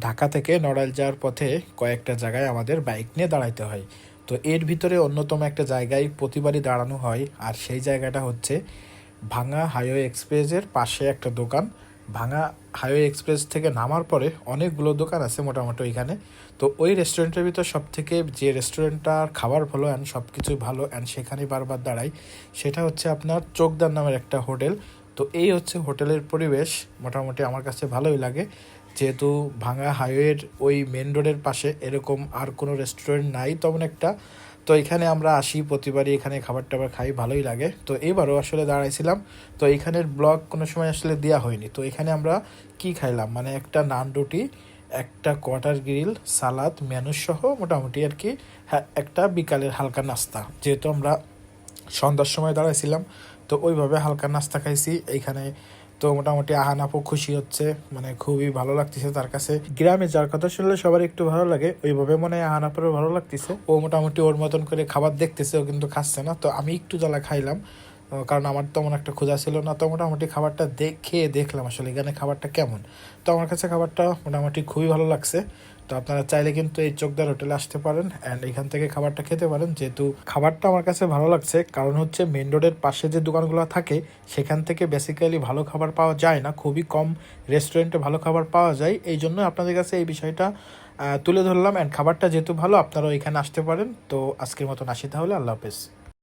ঢাকা থেকে নড়াইল যাওয়ার পথে কয়েকটা জায়গায় আমাদের বাইক নিয়ে দাঁড়াইতে হয়। তো এর ভিতরে অন্যতম একটা জায়গায় প্রতিবারই দাঁড়ানো হয়, আর সেই জায়গাটা হচ্ছে ভাঙা হাইওয়ে এক্সপ্রেসের পাশে একটা দোকান। ভাঙা হাইওয়ে এক্সপ্রেস থেকে নামার পরে অনেকগুলো দোকান আছে মোটামুটি ওইখানে। তো ওই রেস্টুরেন্টের ভিতর সব থেকে যে রেস্টুরেন্টটার খাবার ভালো অ্যান্ড সব কিছুই ভালো অ্যান্ড সেখানেই বারবার দাঁড়াই, সেটা হচ্ছে আপনার চোখদার নামের একটা হোটেল। তো এই হচ্ছে হোটেলের পরিবেশ, মোটামুটি আমার কাছে ভালোই লাগে, যেহেতু ভাঙা হাইওয়ের ওই মেন রোডের পাশে এরকম আর কোনো রেস্টুরেন্ট নাই তেমন একটা। তো এখানে আমরা আসি প্রতিবারই, এখানে খাবার টাবার খাই, ভালোই লাগে। তো এবারও আসলে দাঁড়াইছিলাম, তো এইখানের ব্লগ কোনো সময় আসলে দেওয়া হয়নি। তো এখানে আমরা কি খাইলাম, মানে একটা নান রুটি, একটা কোয়াটার গ্রিল, সালাদ, ম্যানুস সহ মোটামুটি আর কি। হ্যাঁ, একটা বিকালের হালকা নাস্তা, যেহেতু আমরা সন্ধ্যার সময় দাঁড়াইছিলাম, তো ওইভাবে হালকা নাস্তা খাইছি এইখানে। তো মোটামুটি আহান আপু খুশি হচ্ছে, মানে খুবই ভালো লাগতেছে তার কাছে। গ্রামে যার কথা শুনলে সবার একটু ভালো লাগে, ওইভাবে মনে হয় আহান আপুরও ভালো লাগতেছে। ও মোটামুটি ওর মতন করে খাবার দেখতেছে, ও কিন্তু খাচ্ছে না। তো আমি একটু জ্বালা খাইলাম, কারণ আমার তেমন একটা ক্ষুধা ছিল না। তো মোটামুটি খাবারটা খেয়ে দেখলাম আসলে এখানে খাবারটা কেমন। তো আমার কাছে খাবারটা মোটামুটি খুবই ভালো লাগছে। তো আপনারা চাইলে কিন্তু এই চোকদার হোটেলে আসতে পারেন অ্যান্ড এখান থেকে খাবারটা খেতে পারেন, যেহেতু খাবারটা আমার কাছে ভালো লাগছে। কারণ হচ্ছে মেন রোডের পাশে যে দোকানগুলো থাকে সেখান থেকে বেসিক্যালি ভালো খাবার পাওয়া যায় না, খুবই কম রেস্টুরেন্টে ভালো খাবার পাওয়া যায়। এই জন্য আপনাদের কাছে এই বিষয়টা তুলে ধরলাম। অ্যান্ড খাবারটা যেহেতু ভালো, আপনারাও এখানে আসতে পারেন। তো আজকের মতন আসি তাহলে, আল্লাহ হাফেজ।